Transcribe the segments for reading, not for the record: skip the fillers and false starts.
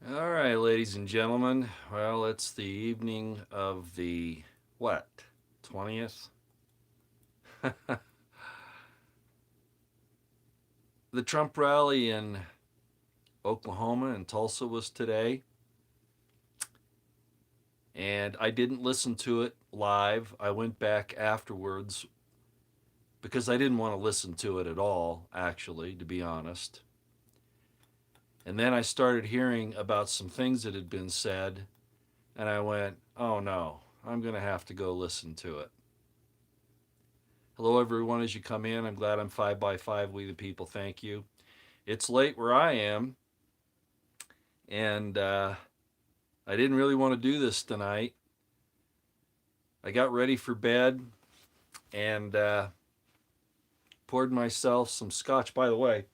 All right, ladies and gentlemen. Well, it's the evening of the what? 20th? The Trump rally in Oklahoma and Tulsa was today, and I didn't listen to it live. I went back afterwards because I didn't want to listen to it at all, actually, to be honest. And then I started hearing about some things that had been said, and I went, oh no, I'm going to have to go listen to it. Hello, everyone, as you come in. I'm glad I'm 5 by 5. We the people, thank you. It's late where I am, and I didn't really want to do this tonight. I got ready for bed and poured myself some scotch. By the way,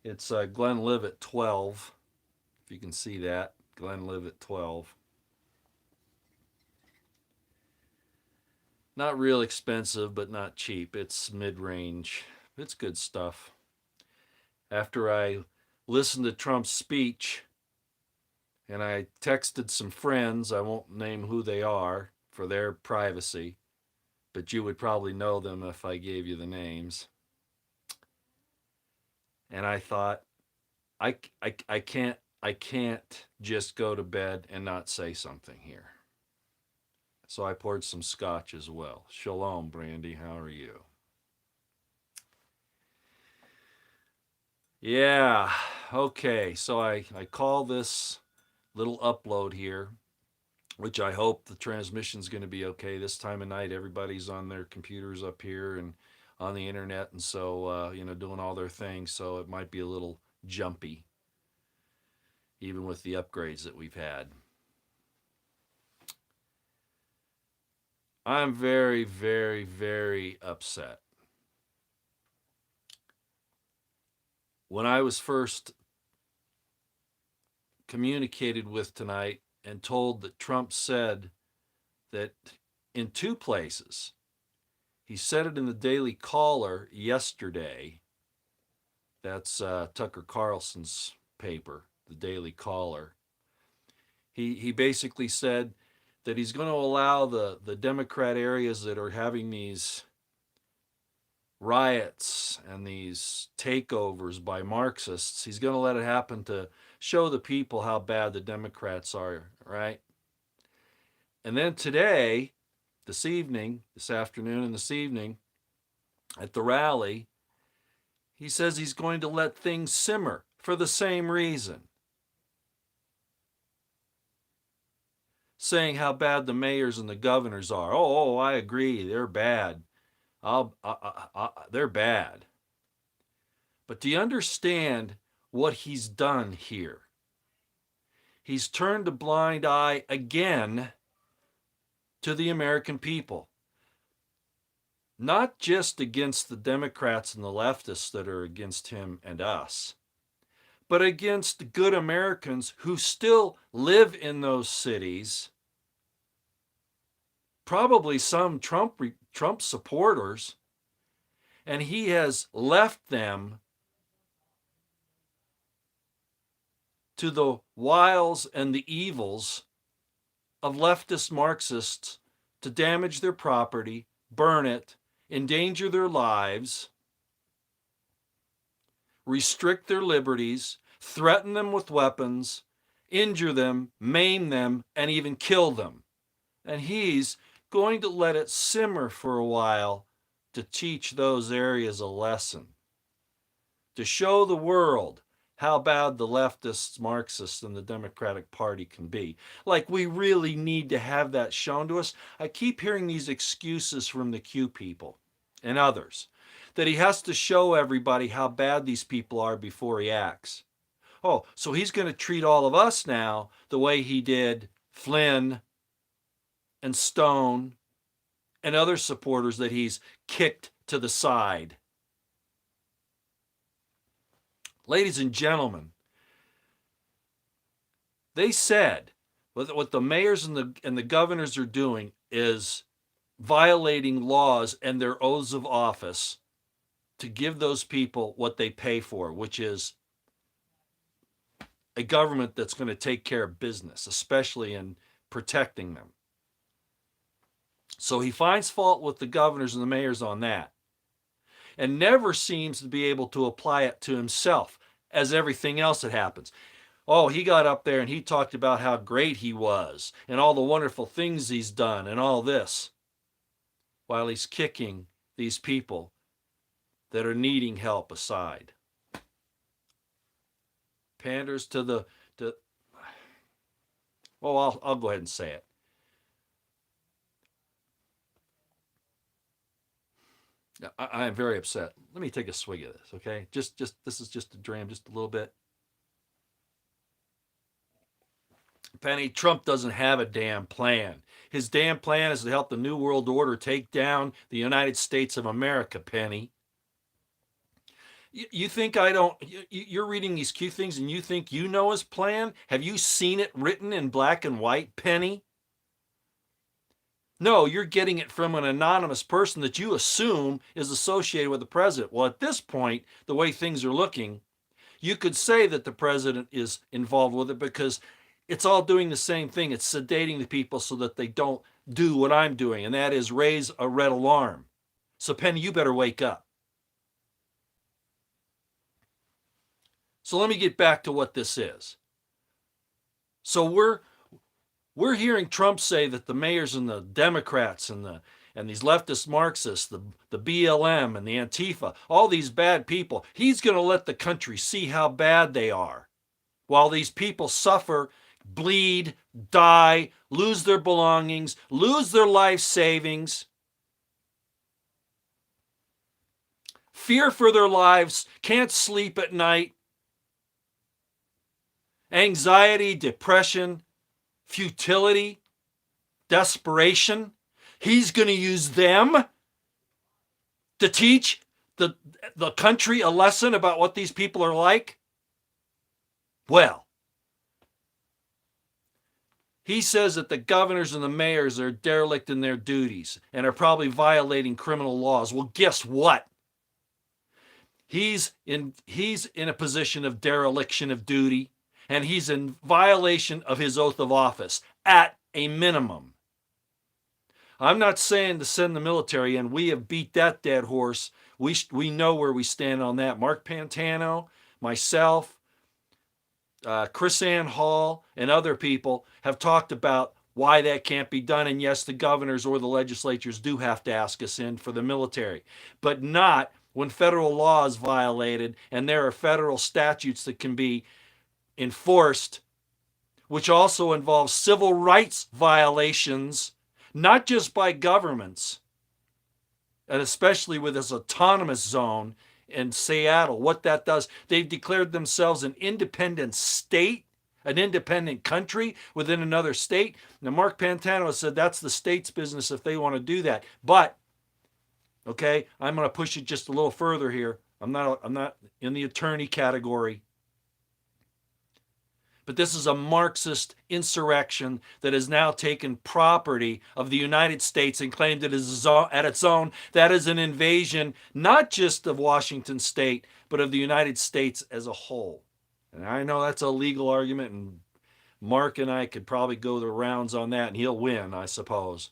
it's Glenlivet 12, if you can see that. Glenlivet 12. Not real expensive, but not cheap. It's mid range. It's good stuff. After I listened to Trump's speech, and I texted some friends, I won't name who they are for their privacy, but you would probably know them if I gave you the names. And I thought, I can't just go to bed and not say something here. So I poured some scotch as well. Shalom, Brandy. How are you? Yeah. Okay. So I call this little upload here, which I hope the transmission's going to be okay this time of night. Everybody's on their computers up here and on the internet, and so doing all their things. So it might be a little jumpy, even with the upgrades that we've had. I'm very, very, very upset. When I was first communicated with tonight and told that Trump said that in two places, he said it in the Daily Caller yesterday. That's Tucker Carlson's paper, the Daily Caller. He basically said that he's going to allow the Democrat areas that are having these riots and these takeovers by Marxists, he's going to let it happen to show the people how bad the Democrats are, right? And then today, this afternoon and this evening, at the rally, he says he's going to let things simmer for the same reason. Saying how bad the mayors and the governors are. Oh, I agree, they're bad. They're bad. But do you understand what he's done here? He's turned a blind eye again to the American people. Not just against the Democrats and the leftists that are against him and us, but against good Americans who still live in those cities, probably some Trump supporters, and he has left them to the wiles and the evils of leftist Marxists to damage their property, burn it, endanger their lives, restrict their liberties, threaten them with weapons, injure them, maim them, and even kill them. And he's going to let it simmer for a while to teach those areas a lesson, to show the world how bad the leftists, Marxists, and the Democratic Party can be. Like, we really need to have that shown to us. I keep hearing these excuses from the Q people and others that he has to show everybody how bad these people are before he acts. Oh, so he's going to treat all of us now the way he did Flynn and Stone and other supporters that he's kicked to the side. Ladies and gentlemen, they said what the mayors and the governors are doing is violating laws and their oaths of office to give those people what they pay for, which is a government that's going to take care of business, especially in protecting them. So he finds fault with the governors and the mayors on that, and never seems to be able to apply it to himself as everything else that happens. Oh, he got up there and he talked about how great he was and all the wonderful things he's done and all this, while he's kicking these people that are needing help aside. Panders to the well, I'll go ahead and say it. I am very upset. Let me take a swig of this, okay? Just this is just to dram just a little bit. Penny, Trump doesn't have a damn plan. His damn plan is to help the New World Order take down the United States of America, Penny. You think I don't? You're reading these cute things and you think you know his plan? Have you seen it written in black and white, Penny? No, you're getting it from an anonymous person that you assume is associated with the president. Well, at this point, the way things are looking, you could say that the president is involved with it because it's all doing the same thing. It's sedating the people so that they don't do what I'm doing, and that is raise a red alarm. So, Penny, you better wake up. So let me get back to what this is. So we're hearing Trump say that the mayors and the Democrats and these leftist Marxists, the BLM and the Antifa, all these bad people, he's going to let the country see how bad they are while these people suffer, bleed, die, lose their belongings, lose their life savings, fear for their lives, can't sleep at night, anxiety, depression, futility, desperation. He's going to use them to teach the country a lesson about what these people are like. Well, he says that the governors and the mayors are derelict in their duties and are probably violating criminal laws. Well, guess what? He's in a position of dereliction of duty, and he's in violation of his oath of office at a minimum. I'm not saying to send the military in. We have beat that dead horse. We know where we stand on that. Mark Pantano, myself, KrisAnne Hall, and other people have talked about why that can't be done. And yes, the governors or the legislatures do have to ask us in for the military, but not when federal law is violated and there are federal statutes that can be enforced, which also involves civil rights violations, not just by governments, and especially with this autonomous zone in Seattle. What that does, they've declared themselves an independent state, an independent country within another state. Now, Mark Pantano said that's the state's business if they want to do that. But, okay, I'm going to push it just a little further here. I'm not in the attorney category. But this is a Marxist insurrection that has now taken property of the United States and claimed it as at its own. That is an invasion, not just of Washington State, but of the United States as a whole. And I know that's a legal argument, and Mark and I could probably go the rounds on that, and he'll win, I suppose.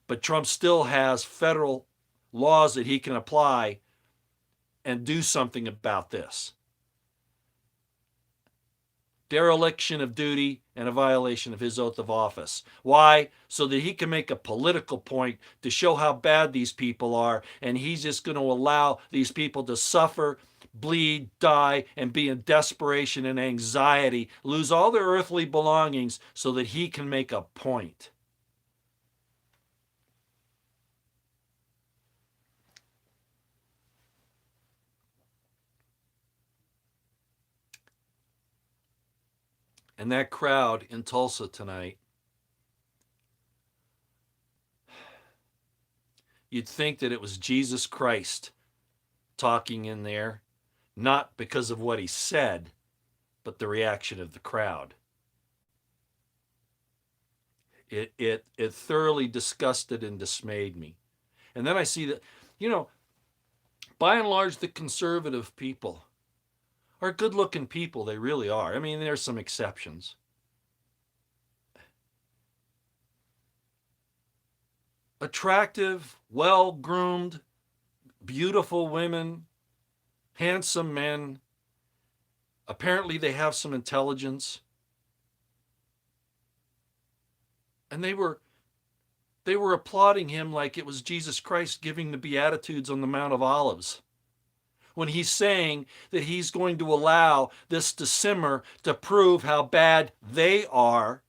But Trump still has federal laws that he can apply and do something about this. Dereliction of duty and a violation of his oath of office. Why? So that he can make a political point to show how bad these people are, and he's just going to allow these people to suffer, bleed, die, and be in desperation and anxiety, lose all their earthly belongings so that he can make a point. And that crowd in Tulsa tonight, you'd think that it was Jesus Christ talking in there, not because of what he said, but the reaction of the crowd. It thoroughly disgusted and dismayed me. And then I see that, by and large, the conservative people are good-looking people. They really are. I mean, there's some exceptions. Attractive, well-groomed, beautiful women, handsome men. Apparently, they have some intelligence. And they were applauding him like it was Jesus Christ giving the Beatitudes on the Mount of Olives, when he's saying that he's going to allow this to simmer to prove how bad they are.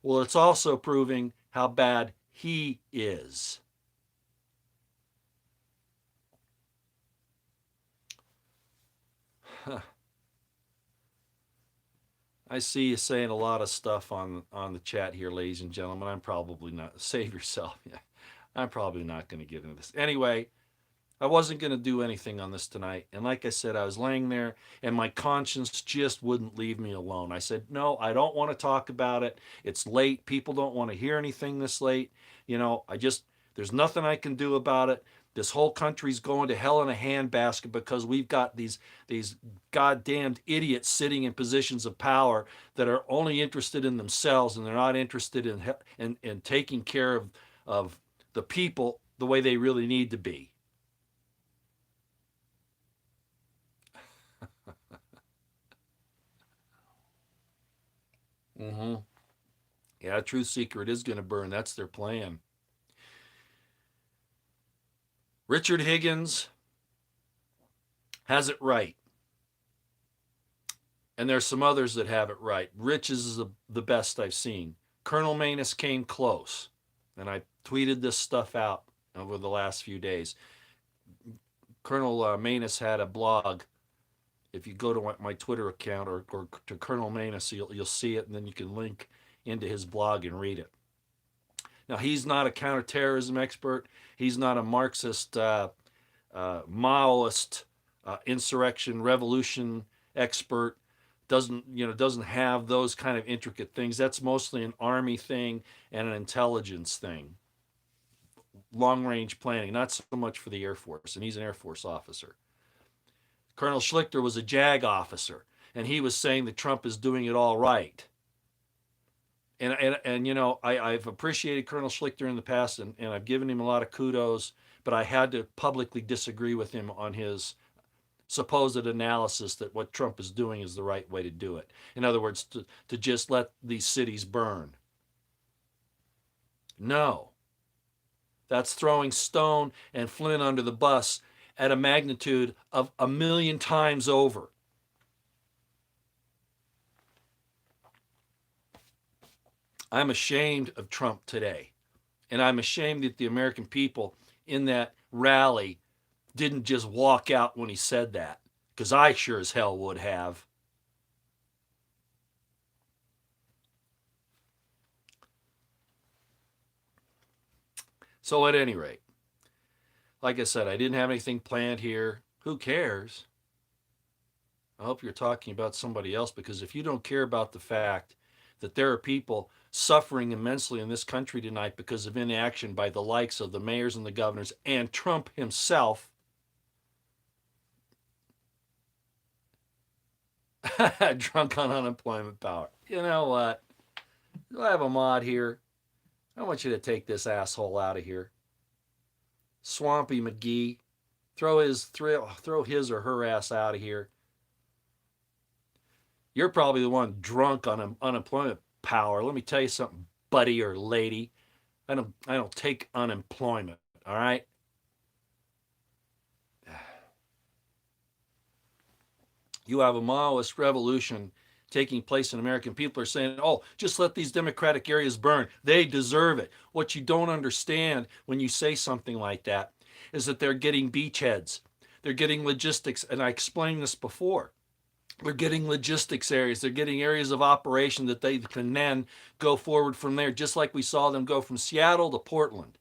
Well, it's also proving how bad he is. I see you saying a lot of stuff on the chat here, ladies and gentlemen. I'm probably not. Save yourself. Yeah, I'm probably not going to get into this. Anyway, I wasn't going to do anything on this tonight. And like I said, I was laying there and my conscience just wouldn't leave me alone. I said, no, I don't want to talk about it. It's late. People don't want to hear anything this late. There's nothing I can do about it. This whole country's going to hell in a handbasket because we've got these goddamned idiots sitting in positions of power that are only interested in themselves, and they're not interested in taking care of the people the way they really need to be. Mm-hmm. Yeah, Truth Seeker, it is going to burn. That's their plan. Richard Higgins has it right. And there's some others that have it right. Rich is the best I've seen. Colonel Manus came close. And I tweeted this stuff out over the last few days. Colonel Manus had a blog. If you go to my Twitter account or to Colonel Manus, you'll see it, and then you can link into his blog and read it. Now, he's not a counterterrorism expert. He's not a Marxist, Maoist, insurrection, revolution expert. Doesn't have those kind of intricate things. That's mostly an Army thing and an intelligence thing. Long-range planning, not so much for the Air Force, and he's an Air Force officer. Colonel Schlichter was a JAG officer, and he was saying that Trump is doing it all right. And I've appreciated Colonel Schlichter in the past, and I've given him a lot of kudos, but I had to publicly disagree with him on his supposed analysis that what Trump is doing is the right way to do it. In other words, to just let these cities burn. No. That's throwing stone and flint under the bus at a magnitude of 1,000,000 times over. I'm ashamed of Trump today. And I'm ashamed that the American people in that rally didn't just walk out when he said that, because I sure as hell would have. So at any rate, like I said, I didn't have anything planned here. Who cares? I hope you're talking about somebody else, because if you don't care about the fact that there are people suffering immensely in this country tonight because of inaction by the likes of the mayors and the governors and Trump himself, drunk on unemployment power. You know what? Do I have a mod here? I want you to take this asshole out of here. Swampy McGee. Throw his or her ass out of here. You're probably the one drunk on unemployment power. Let me tell you something, buddy or lady. I don't take unemployment, all right? You have a Maoist revolution taking place in American people are saying, oh, just let these democratic areas burn. They deserve it. What you don't understand when you say something like that is that they're getting beachheads. They're getting logistics, and I explained this before. They're getting logistics areas. They're getting areas of operation that they can then go forward from there, just like we saw them go from Seattle to Portland.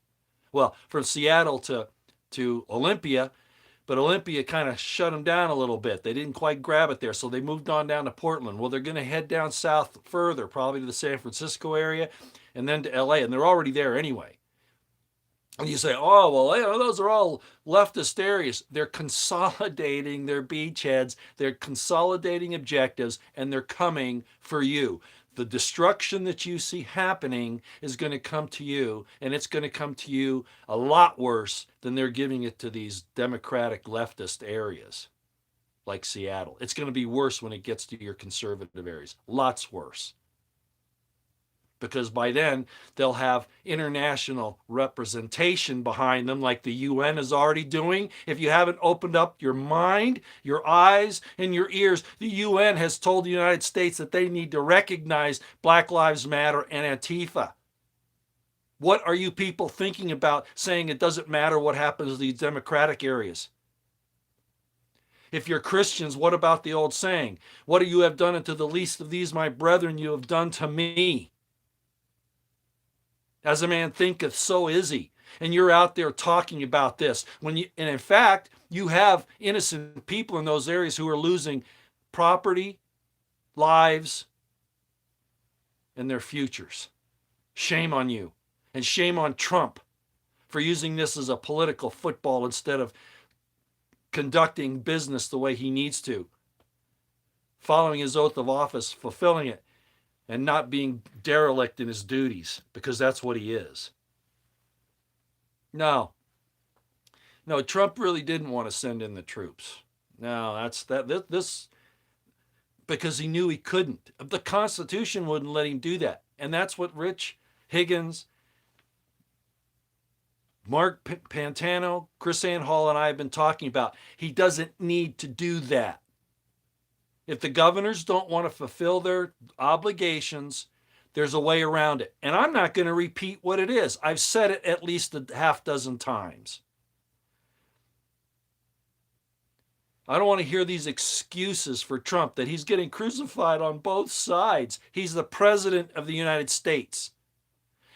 Well, from Seattle to Olympia, but Olympia kind of shut them down a little bit. They didn't quite grab it there, so they moved on down to Portland. Well, they're going to head down south further, probably to the San Francisco area, and then to LA, and they're already there anyway. And you say, oh, well, those are all leftist areas. They're consolidating their beachheads, they're consolidating objectives, and they're coming for you. The destruction that you see happening is going to come to you, and it's going to come to you a lot worse than they're giving it to these democratic leftist areas like Seattle. It's going to be worse when it gets to your conservative areas, lots worse, because by then they'll have international representation behind them like the UN is already doing. If you haven't opened up your mind, your eyes, and your ears, the UN has told the United States that they need to recognize Black Lives Matter and Antifa. What are you people thinking about saying it doesn't matter what happens to these democratic areas? If you're Christians, what about the old saying? What do you have done unto the least of these, my brethren, you have done to me? As a man thinketh, so is he. And you're out there talking about this. And in fact, you have innocent people in those areas who are losing property, lives, and their futures. Shame on you. And shame on Trump for using this as a political football instead of conducting business the way he needs to, following his oath of office, fulfilling it, and not being derelict in his duties, because that's what he is. No, Trump really didn't want to send in the troops. No, this because he knew he couldn't. The Constitution wouldn't let him do that, and that's what Rich Higgins, Mark Pantano, KrisAnne Hall, and I have been talking about. He doesn't need to do that. If the governors don't want to fulfill their obligations, there's a way around it. And I'm not going to repeat what it is. I've said it at least a half dozen times. I don't want to hear these excuses for Trump that he's getting crucified on both sides. He's the president of the United States.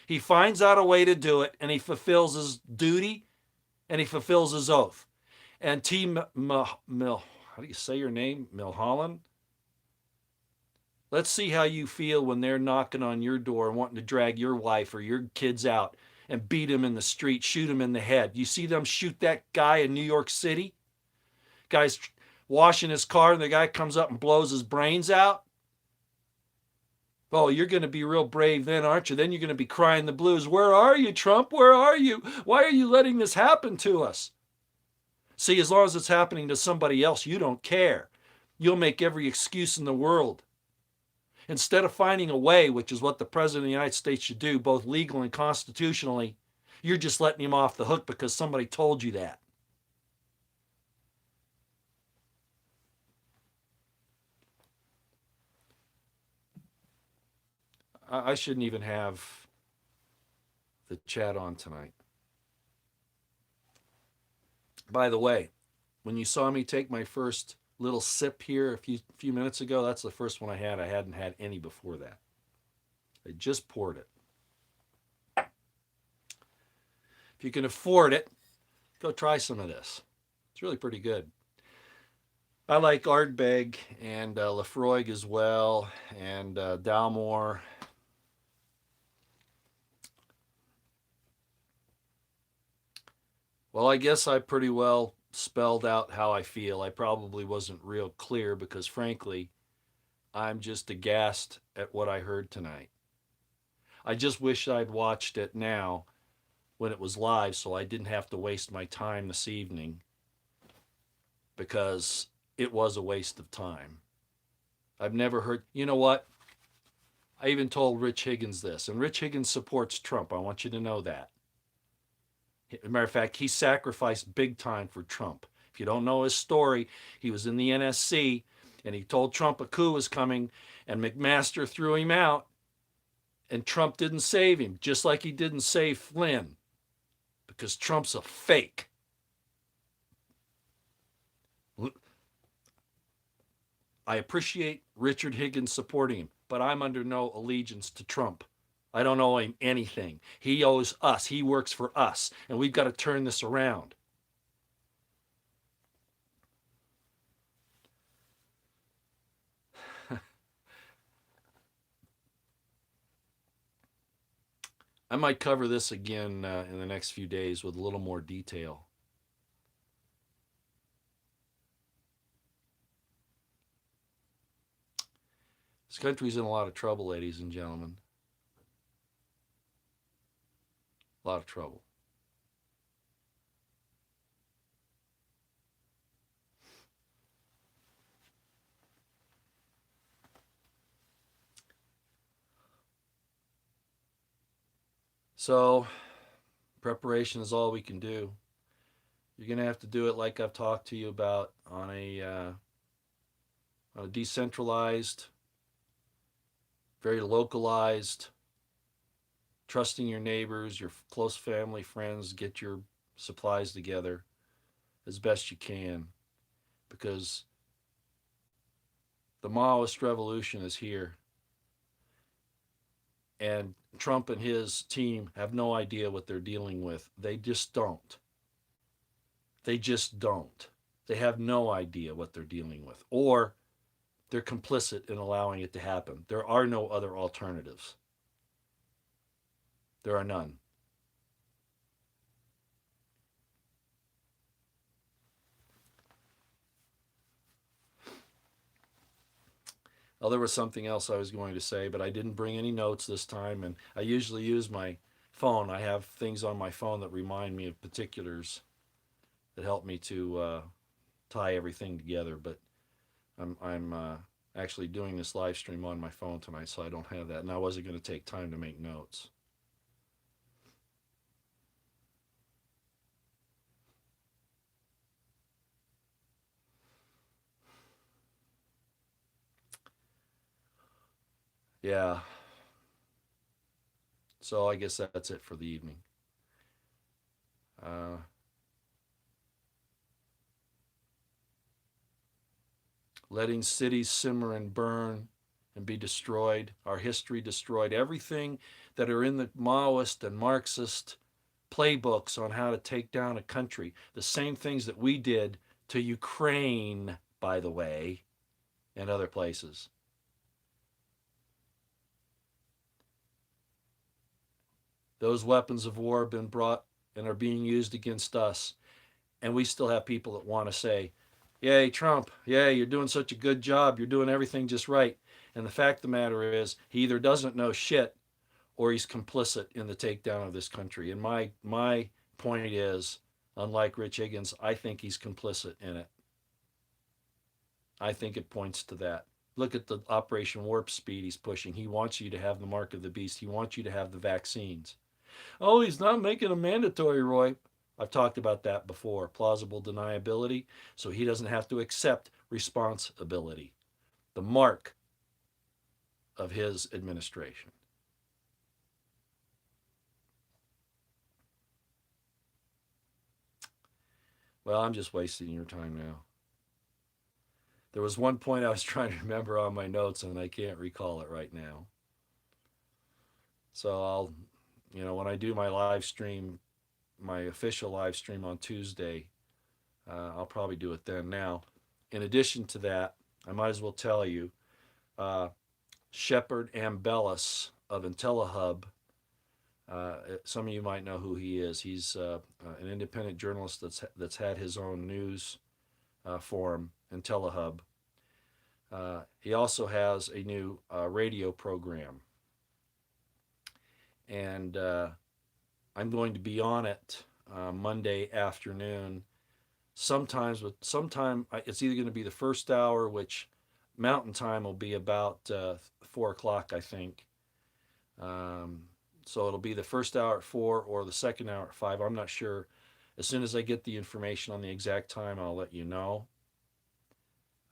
He finds out a way to do it, and he fulfills his duty, and he fulfills his oath. And how do you say your name? Milholland? Let's see how you feel when they're knocking on your door and wanting to drag your wife or your kids out and beat him in the street, shoot him in the head. You see them shoot that guy in New York City? Guy's washing his car and the guy comes up and blows his brains out. Oh, you're going to be real brave then, aren't you? Then you're going to be crying the blues. Where are you, Trump? Where are you? Why are you letting this happen to us? See, as long as it's happening to somebody else, you don't care. You'll make every excuse in the world. Instead of finding a way, which is what the President of the United States should do, both legal and constitutionally, you're just letting him off the hook because somebody told you that. I shouldn't even have the chat on tonight. By the way, when you saw me take my first little sip here a few minutes ago, that's the first one I had. I hadn't had any before that. I just poured it. If you can afford it, go try some of this. It's really pretty good. I like Ardbeg and Laphroaig as well, and Dalmore. Well, I guess I pretty well spelled out how I feel. I probably wasn't real clear because, frankly, I'm just aghast at what I heard tonight. I just wish I'd watched it now when it was live so I didn't have to waste my time this evening, because it was a waste of time. I've never heard, you know what? I even told Rich Higgins this, and Rich Higgins supports Trump. I want you to know that. As a matter of fact, he sacrificed big time for Trump. If you don't know his story, he was in the NSC and he told Trump a coup was coming, and McMaster threw him out, and Trump didn't save him, just like he didn't save Flynn, because Trump's a fake. I appreciate Richard Higgins supporting him, but I'm under no allegiance to Trump. I don't owe him anything. He owes us. He works for us, and we've got to turn this around. I might cover this again in the next few days with a little more detail. This country's in a lot of trouble, ladies and gentlemen. A lot of trouble. So, preparation is all we can do. You're going to have to do it like I've talked to you about on a decentralized, very localized, trusting your neighbors, your close family, friends, get your supplies together as best you can because the Maoist revolution is here. And Trump and his team have no idea what they're dealing with. They just don't. They just don't. They have no idea what they're dealing with. Or they're complicit in allowing it to happen. There are no other alternatives. There are none. Oh, there was something else I was going to say, but I didn't bring any notes this time. And I usually use my phone. I have things on my phone that remind me of particulars that help me to tie everything together. But I'm actually doing this live stream on my phone tonight, so I don't have that. And I wasn't going to take time to make notes. Yeah. So I guess that's it for the evening. Uh, letting cities simmer and burn and be destroyed, our history destroyed, everything that are in the Maoist and Marxist playbooks on how to take down a country, the same things that we did to Ukraine, by the way, and other places. Those weapons of war have been brought and are being used against us. And we still have people that want to say, yay, Trump, yay, you're doing such a good job. You're doing everything just right. And the fact of the matter is, he either doesn't know shit or he's complicit in the takedown of this country. And my point is, unlike Rich Higgins, I think he's complicit in it. I think it points to that. Look at the Operation Warp Speed he's pushing. He wants you to have the mark of the beast. He wants you to have the vaccines. Oh, he's not making a mandatory, Roy. I've talked about that before. Plausible deniability, so he doesn't have to accept responsibility. The mark of his administration. Well, I'm just wasting your time now. There was one point I was trying to remember on my notes, and I can't recall it right now. So when I do my live stream, my official live stream on Tuesday, I'll probably do it then. Now, in addition to that, I might as well tell you, uh, Shepard Ambellis of IntelliHub. Some of you might know who he is. He's an independent journalist that's had his own news forum, IntelliHub. He also has a new radio program, and I'm going to be on it Monday afternoon. Sometime it's either going to be the first hour, which Mountain Time will be about 4 o'clock, I think. So it'll be the first hour at 4 or the second hour at 5. I'm not sure. As soon as I get the information on the exact time, I'll let you know.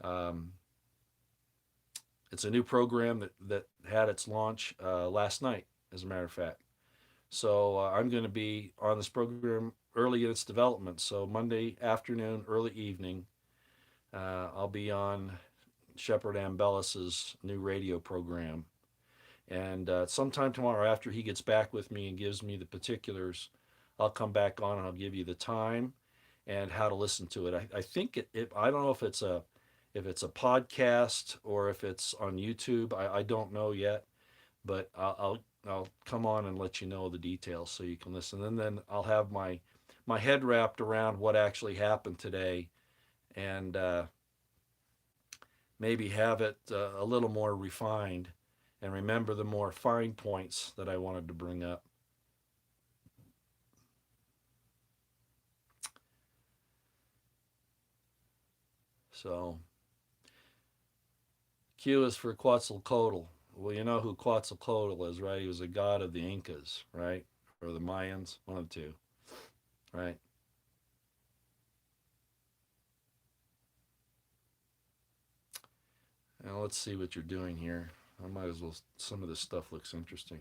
Um, it's a new program that had its launch last night, as a matter of fact. So I'm going to be on this program early in its development. So Monday afternoon, early evening, I'll be on Shepard Ambellis's new radio program. And sometime tomorrow, after he gets back with me and gives me the particulars, I'll come back on and I'll give you the time and how to listen to it. I think I don't know if it's a podcast or if it's on YouTube. I don't know yet, but I'll come on and let you know the details so you can listen. And then I'll have my head wrapped around what actually happened today, and maybe have it a little more refined, and remember the more fine points that I wanted to bring up. So Q is for Quetzalcoatl. Well, you know who Quetzalcoatl is, right? He was a god of the Incas, right? Or the Mayans, one of the two, right? Now let's see what you're doing here. I might as well. Some of this stuff looks interesting.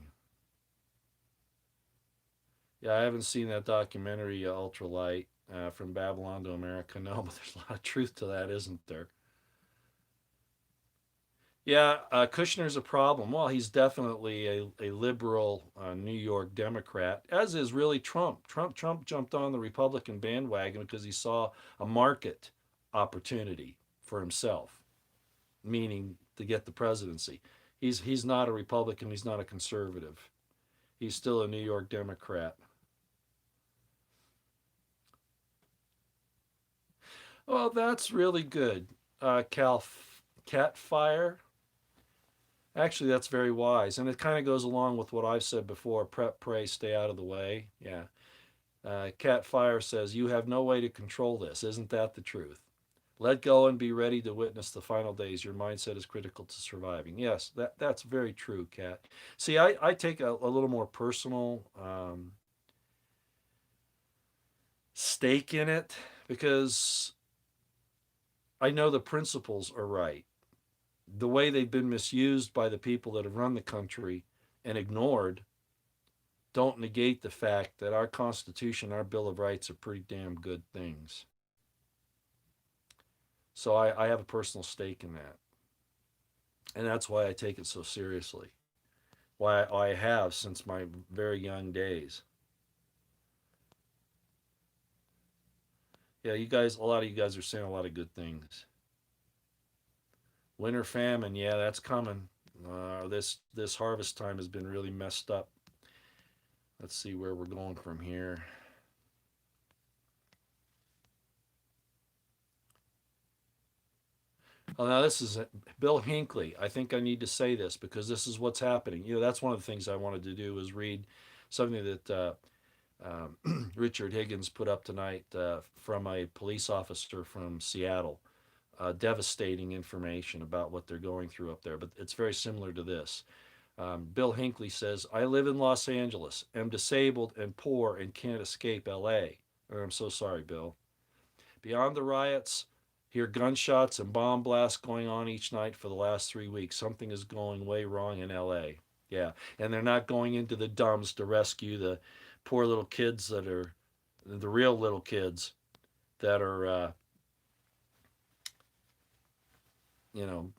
Yeah, I haven't seen that documentary, Ultralight, from Babylon to America. No, but there's a lot of truth to that, isn't there? Yeah, Kushner's a problem. Well, he's definitely a liberal New York Democrat, as is really Trump. Trump jumped on the Republican bandwagon because he saw a market opportunity for himself, meaning to get the presidency. He's not a Republican. He's not a conservative. He's still a New York Democrat. Well, that's really good. Cal Catfire. Actually, that's very wise, and it kind of goes along with what I've said before: prep, pray, stay out of the way. Yeah. Catfire says, "You have no way to control this. Isn't that the truth? Let go and be ready to witness the final days. Your mindset is critical to surviving." Yes, that's very true, Cat. See, I take a little more personal stake in it because I know the principles are right. The way they've been misused by the people that have run the country and ignored don't negate the fact that our Constitution, our Bill of Rights are pretty damn good things. So I have a personal stake in that. And that's why I take it so seriously. Why I have since my very young days. Yeah, you guys, a lot of you guys are saying a lot of good things. Winter famine, yeah, that's coming. This harvest time has been really messed up. Let's see where we're going from here. Oh, now this is Bill Hinckley. I think I need to say this because this is what's happening. That's one of the things I wanted to do was read something that Richard Higgins put up tonight from a police officer from Seattle. Devastating information about what they're going through up there, but it's very similar to this. Bill Hinckley says, "I live in Los Angeles, am disabled and poor, and can't escape LA." I'm so sorry, Bill. Beyond the riots, hear gunshots and bomb blasts going on each night for the last 3 weeks. Something is going way wrong in LA. Yeah, and they're not going into the dumbs to rescue the poor little kids that are the real little kids that are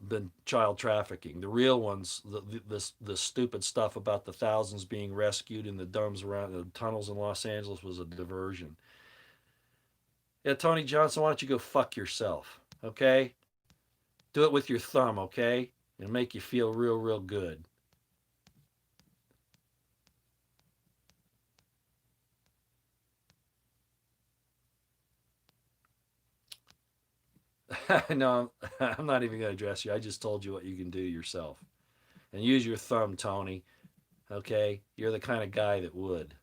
been child trafficking. The real ones, the stupid stuff about the thousands being rescued in the dumbs around the tunnels in Los Angeles was a diversion. Yeah, Tony Johnson, why don't you go fuck yourself? Okay, do it with your thumb. Okay, it'll make you feel real good. No, I'm not even going to address you. I just told you what you can do yourself. And use your thumb, Tony. Okay? You're the kind of guy that would.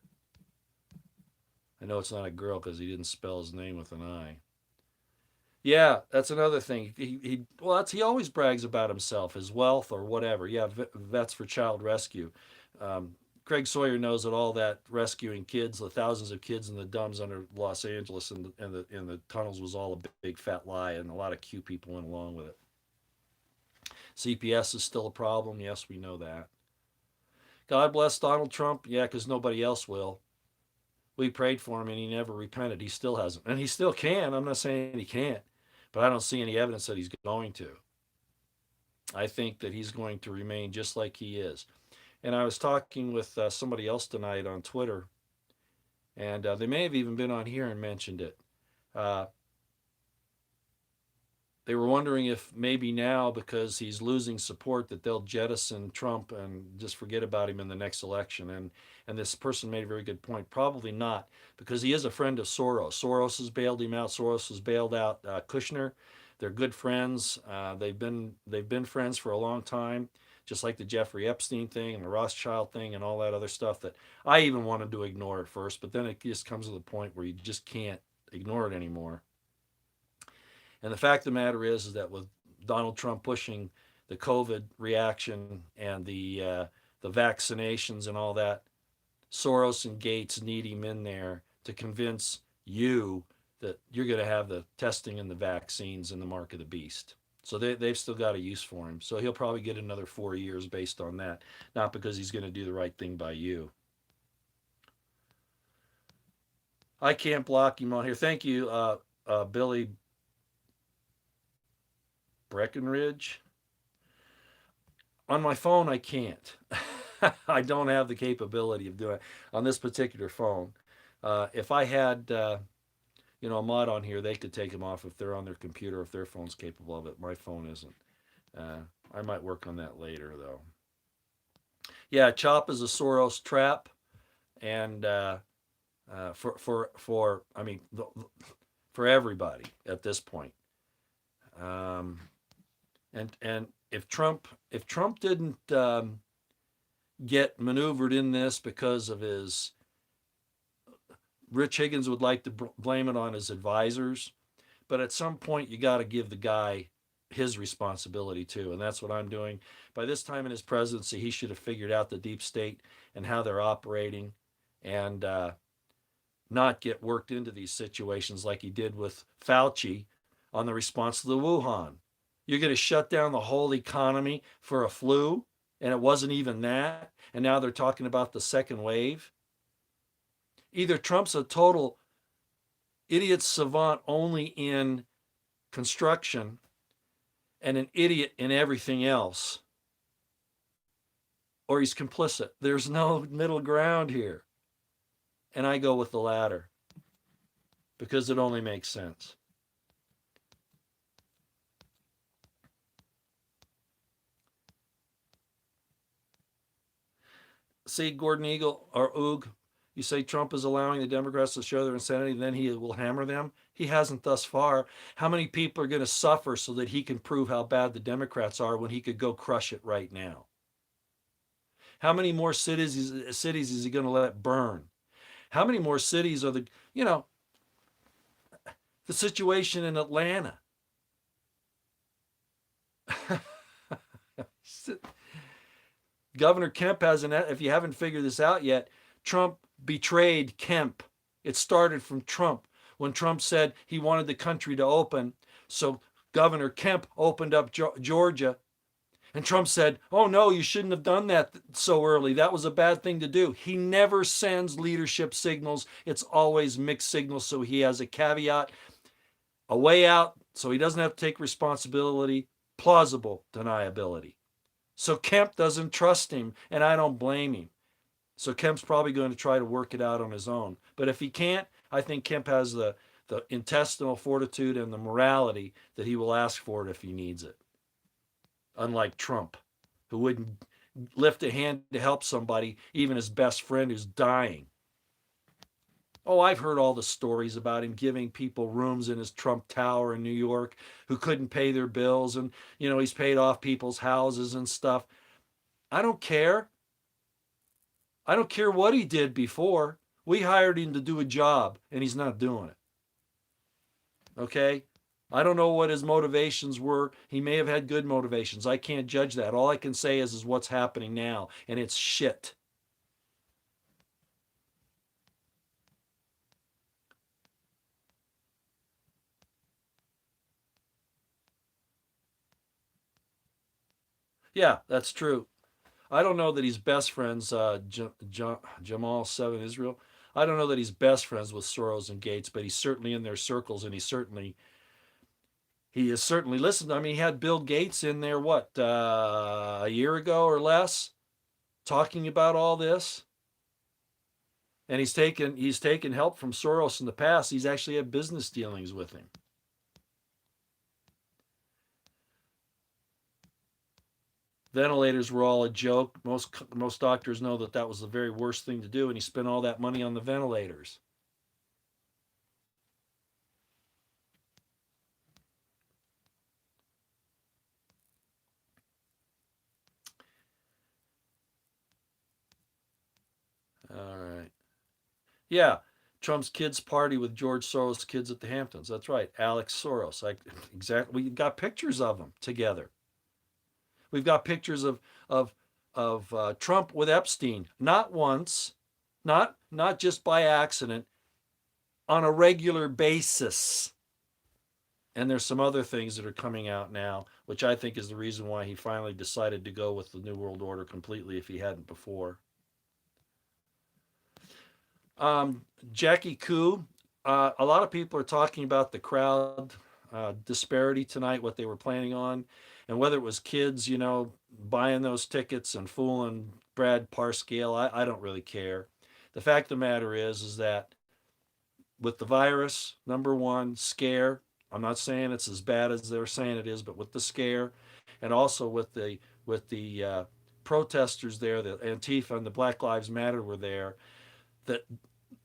I know it's not a girl because he didn't spell his name with an I. Yeah, that's another thing. He always brags about himself, his wealth or whatever. Yeah, vets for child rescue. Um, Craig Sawyer knows that all that rescuing kids, the thousands of kids in the dumbs under Los Angeles and the tunnels was all a big fat lie, and a lot of Q people went along with it. CPS is still a problem. Yes, we know that. God bless Donald Trump. Yeah, because nobody else will. We prayed for him and he never repented. He still hasn't. And he still can. I'm not saying he can't, but I don't see any evidence that he's going to. I think that he's going to remain just like he is. And I was talking with somebody else tonight on Twitter, and they may have even been on here and mentioned it. Uh, they were wondering if maybe now, because he's losing support, that they'll jettison Trump and just forget about him in the next election. And this person made a very good point. Probably not, because he is a friend of Soros. Soros has bailed him out. Soros has bailed out Kushner. They're good friends. They've been friends for a long time, just like the Jeffrey Epstein thing and the Rothschild thing and all that other stuff that I even wanted to ignore at first, but then it just comes to the point where you just can't ignore it anymore. And the fact of the matter is that with Donald Trump pushing the COVID reaction and the vaccinations and all that, Soros and Gates need him in there to convince you that you're going to have the testing and the vaccines and the mark of the beast. So they've still got a use for him. So he'll probably get another 4 years based on that, not because he's going to do the right thing by you. I can't block him on here. Thank you, Billy Breckenridge. On my phone, I can't. I don't have the capability of doing it on this particular phone. If I had, a mod on here, they could take them off if they're on their computer, if their phone's capable of it. My phone isn't. I might work on that later, though. Yeah, CHOP is a Soros trap, and for everybody at this point. And if Trump didn't get maneuvered in this because of his, Rich Higgins would like to blame it on his advisors, but at some point you got to give the guy his responsibility too, and that's what I'm doing. By this time in his presidency, he should have figured out the deep state and how they're operating, and not get worked into these situations like he did with Fauci on the response to the Wuhan. You're going to shut down the whole economy for a flu, and it wasn't even that, and now they're talking about the second wave. Either Trump's a total idiot savant only in construction and an idiot in everything else, or he's complicit. There's no middle ground here. And I go with the latter because it only makes sense. See, Gordon Eagle or Oog, you say Trump is allowing the Democrats to show their insanity, and then he will hammer them. He hasn't thus far. How many people are going to suffer so that he can prove how bad the Democrats are when he could go crush it right now? How many more cities is he going to let burn? How many more cities are the situation in Atlanta? Governor Kemp hasn't, if you haven't figured this out yet, Trump betrayed Kemp. It started from Trump when Trump said he wanted the country to open. So Governor Kemp opened up Georgia. And Trump said, oh, no, you shouldn't have done that so early. That was a bad thing to do. He never sends leadership signals. It's always mixed signals. So he has a caveat, a way out, so he doesn't have to take responsibility, plausible deniability. So Kemp doesn't trust him, and I don't blame him. So Kemp's probably going to try to work it out on his own. But if he can't, I think Kemp has the intestinal fortitude and the morality that he will ask for it if he needs it. Unlike Trump, who wouldn't lift a hand to help somebody, even his best friend who's dying. Oh, I've heard all the stories about him giving people rooms in his Trump Tower in New York who couldn't pay their bills, and he's paid off people's houses and stuff. I don't care. I don't care what he did before. We hired him to do a job, and he's not doing it. Okay? I don't know what his motivations were. He may have had good motivations. I can't judge that. All I can say is what's happening now, and it's shit. Yeah, that's true. I don't know that he's best friends, Jamal 7 Israel. I don't know that he's best friends with Soros and Gates, but he's certainly in their circles, and he has certainly listened. I mean, he had Bill Gates in there, a year ago or less, talking about all this. And he's taken help from Soros in the past. He's actually had business dealings with him. Ventilators were all a joke. Most doctors know that that was the very worst thing to do, and he spent all that money on the ventilators. All right. Yeah, Trump's kids party with George Soros' kids at the Hamptons. That's right, Alex Soros. Exactly. We got pictures of them together. We've got pictures of Trump with Epstein, not once, not just by accident, on a regular basis. And there's some other things that are coming out now, which I think is the reason why he finally decided to go with the New World Order completely if he hadn't before. Jackie Koo, a lot of people are talking about the crowd disparity tonight, what they were planning on, and whether it was kids, buying those tickets and fooling Brad Parscale. I don't really care. The fact of the matter is that with the virus, number one, scare. I'm not saying it's as bad as they're saying it is, but with the scare, and also with the protesters there, the Antifa and the Black Lives Matter were there. That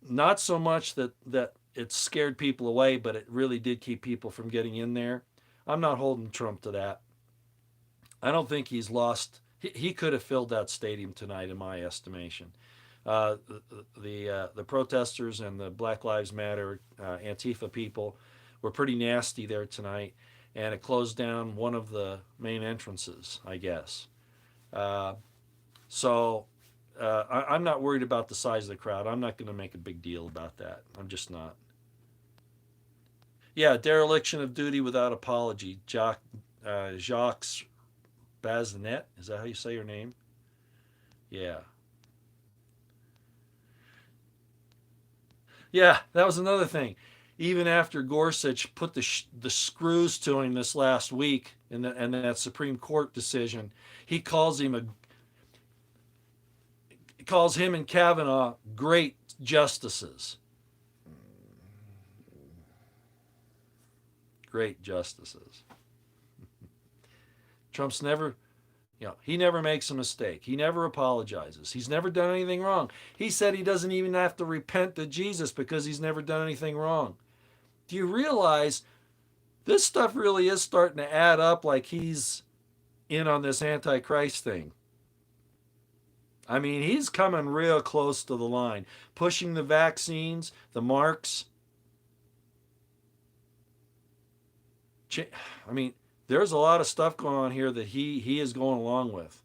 not so much that it scared people away, but it really did keep people from getting in there. I'm not holding Trump to that. I don't think he's lost. He could have filled that stadium tonight, in my estimation. The protesters and the Black Lives Matter Antifa people were pretty nasty there tonight, and it closed down one of the main entrances, I guess. Uh, so I'm not worried about the size of the crowd. I'm not going to make a big deal about that. I'm just not. Yeah, dereliction of duty without apology. Jacques Bazinet. Is that how you say your name? Yeah. Yeah, that was another thing. Even after Gorsuch put the screws to him this last week in that Supreme Court decision, he calls him and Kavanaugh great justices. Great justices. Trump's never, he never makes a mistake. He never apologizes. He's never done anything wrong. He said he doesn't even have to repent to Jesus because he's never done anything wrong. Do you realize this stuff really is starting to add up like he's in on this Antichrist thing? I mean, he's coming real close to the line, pushing the vaccines, the marks. I mean, there's a lot of stuff going on here that he is going along with.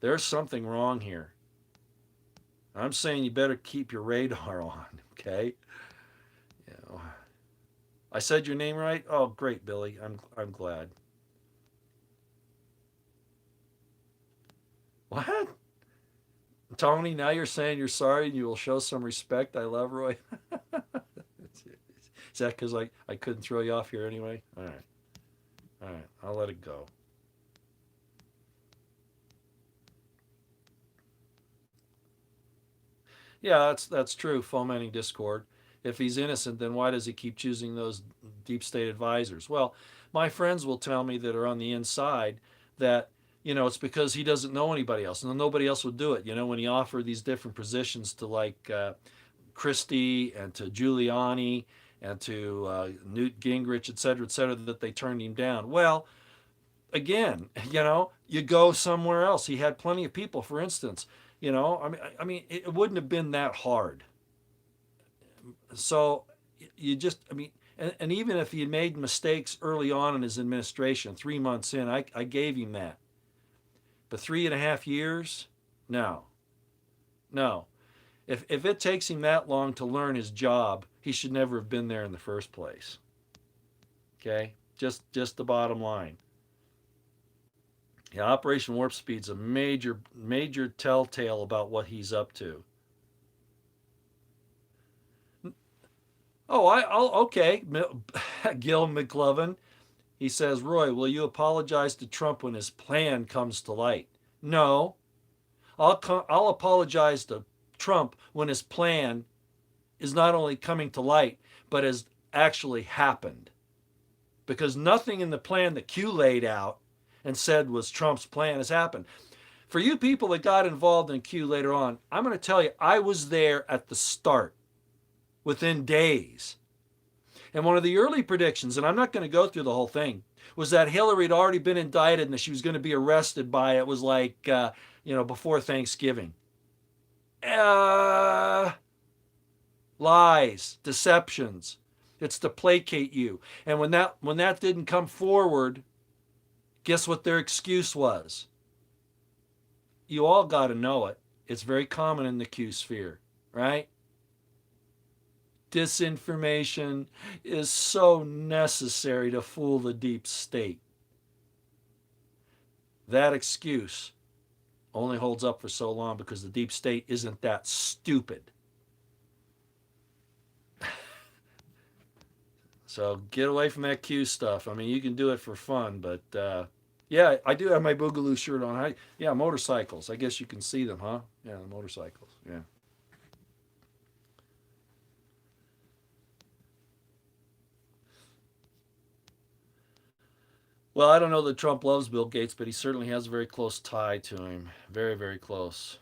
There's something wrong here. I'm saying you better keep your radar on, okay? You know, I said your name right? Oh, great, Billy. I'm glad. What? Tony, now you're saying you're sorry and you will show some respect. I love Roy. Is that because I couldn't throw you off here anyway? All right. All right. I'll let it go. Yeah, that's true. Fomenting discord. If he's innocent, then why does he keep choosing those deep state advisors? Well, my friends will tell me that are on the inside that it's because he doesn't know anybody else, and nobody else would do it. When he offered these different positions to Christie and to Giuliani and to Newt Gingrich, et cetera, that they turned him down. Well, again, you go somewhere else. He had plenty of people, for instance. I mean, it wouldn't have been that hard. So you just, I mean, and even if he had made mistakes early on in his administration, 3 months in, I gave him that. But 3.5 years, no, no. If it takes him that long to learn his job, he should never have been there in the first place. Okay, just the bottom line. Yeah, Operation Warp Speed's a major telltale about what he's up to. Oh, I'll okay. Gil McLovin. He says, Roy, will you apologize to Trump when his plan comes to light? No, I'll apologize to Trump when his plan is not only coming to light, but has actually happened. Because nothing in the plan that Q laid out and said was Trump's plan has happened. For you people that got involved in Q later on, I'm going to tell you, I was there at the start within days. And one of the early predictions, and I'm not going to go through the whole thing, was that Hillary had already been indicted and that she was going to be arrested by, it was like, before Thanksgiving. Lies, deceptions. It's to placate you. And when that didn't come forward, guess what their excuse was? You all got to know it. It's very common in the Q sphere, right? Disinformation is so necessary to fool the deep state. That excuse only holds up for so long because the deep state isn't that stupid. So get away from that Q stuff. I mean, you can do it for fun, but yeah, I do have my Boogaloo shirt on. Yeah, motorcycles. I guess you can see them, huh? Yeah, the motorcycles. Yeah. Well, I don't know that Trump loves Bill Gates, but he certainly has a very close tie to him. Very, very close.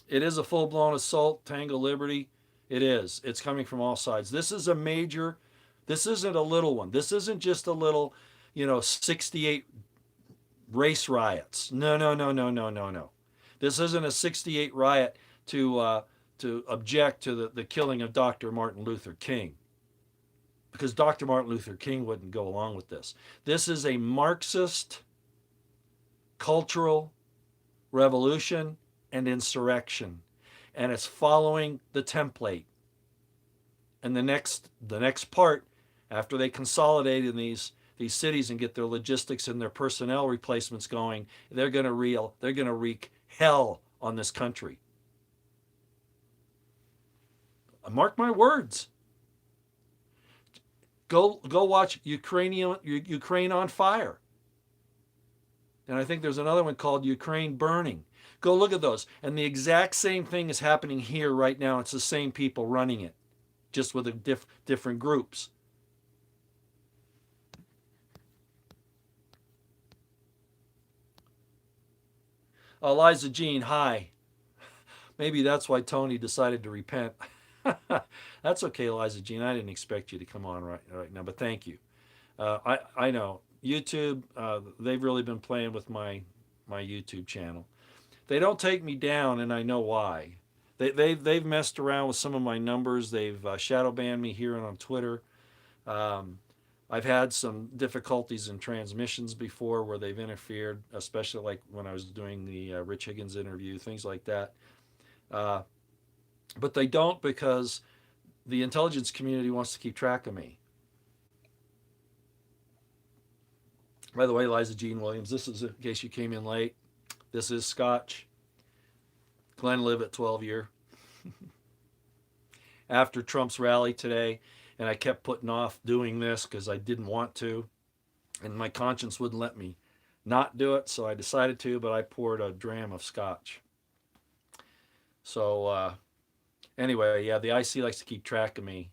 It is a full blown assault, Tango Liberty. It is. It's coming from all sides. This is a major, this isn't a little one. This isn't just a little, 68 race riots. No, no, no, no, no, no, no. This isn't a 68 riot to object to the killing of Dr. Martin Luther King, because Dr. Martin Luther King wouldn't go along with this. This is a Marxist cultural revolution and insurrection, and it's following the template. And the next part, after they consolidate in these cities and get their logistics and their personnel replacements going, they're going to wreak hell on this country. Mark my words. Go watch Ukraine on Fire. And I think there's another one called Ukraine Burning. Go look at those. And the exact same thing is happening here right now. It's the same people running it, just with different groups. Eliza Jean, hi. Maybe that's why Tony decided to repent. That's okay, Eliza Jean. I didn't expect you to come on right now, but thank you. I know YouTube. They've really been playing with my YouTube channel. They don't take me down, and I know why. They've messed around with some of my numbers. They've shadow banned me here and on Twitter. Um, I've had some difficulties in transmissions before where they've interfered, especially like when I was doing the Rich Higgins interview, things like that. Uh, but they don't, because the intelligence community wants to keep track of me. By the way, Liza Jean Williams, this is in case you came in late. This is Scotch. Glenlivet 12 year. After Trump's rally today, and I kept putting off doing this because I didn't want to, and my conscience wouldn't let me not do it, so I decided to, but I poured a dram of Scotch. So anyway, yeah, the IC likes to keep track of me.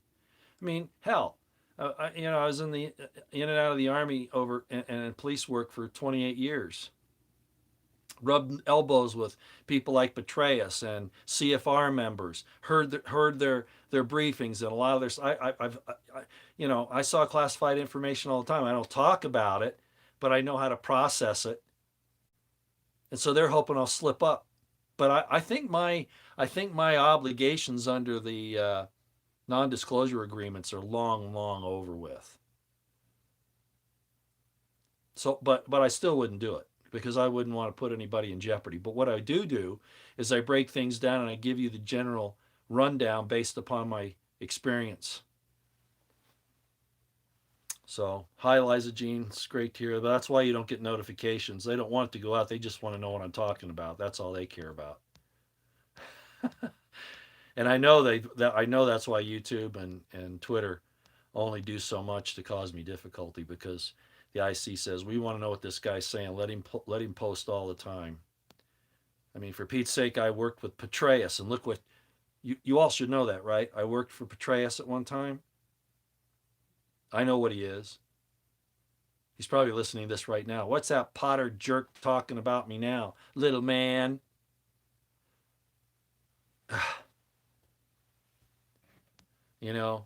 I mean, hell, I was in and out of the army and police work for 28 years. Rubbed elbows with people like Petraeus and CFR members. Heard their briefings, and a lot of their I saw classified information all the time. I don't talk about it, but I know how to process it, and so they're hoping I'll slip up. But I think my obligations under the non-disclosure agreements are long, long over with. So, but I still wouldn't do it because I wouldn't want to put anybody in jeopardy. But what I do is I break things down and I give you the general rundown based upon my experience. So, hi, Liza Jean. It's great to hear. That's why you don't get notifications. They don't want it to go out. They just want to know what I'm talking about. That's all they care about. And I know that's why YouTube and Twitter only do so much to cause me difficulty, because the IC says we want to know what this guy's saying. Let him post all the time. I mean, for Pete's sake, I worked with Petraeus, and look what you all should know that, right? I worked for Petraeus at one time. I know what he is. He's probably listening to this right now. What's that Potter jerk talking about me now, little man? You know,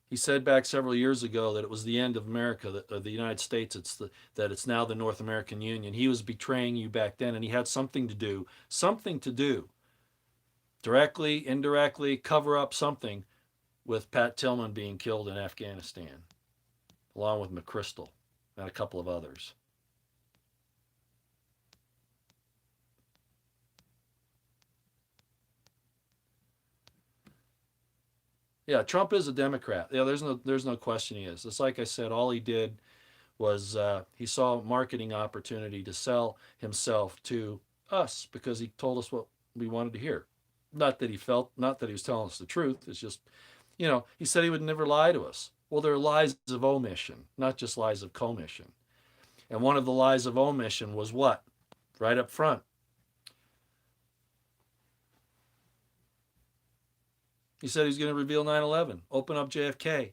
he said back several years ago that it was the end of America, the United States. That it's now the North American Union. He was betraying you back then, and he had something to do, directly, indirectly, cover up something with Pat Tillman being killed in Afghanistan, along with McChrystal and a couple of others. Yeah, Trump is a Democrat. Yeah, there's no question he is. It's like I said, all he did was he saw a marketing opportunity to sell himself to us because he told us what we wanted to hear. Not that he was telling us the truth. It's just, he said he would never lie to us. Well, there are lies of omission, not just lies of commission. And one of the lies of omission was what? Right up front. He said he was going to reveal 9/11, open up JFK.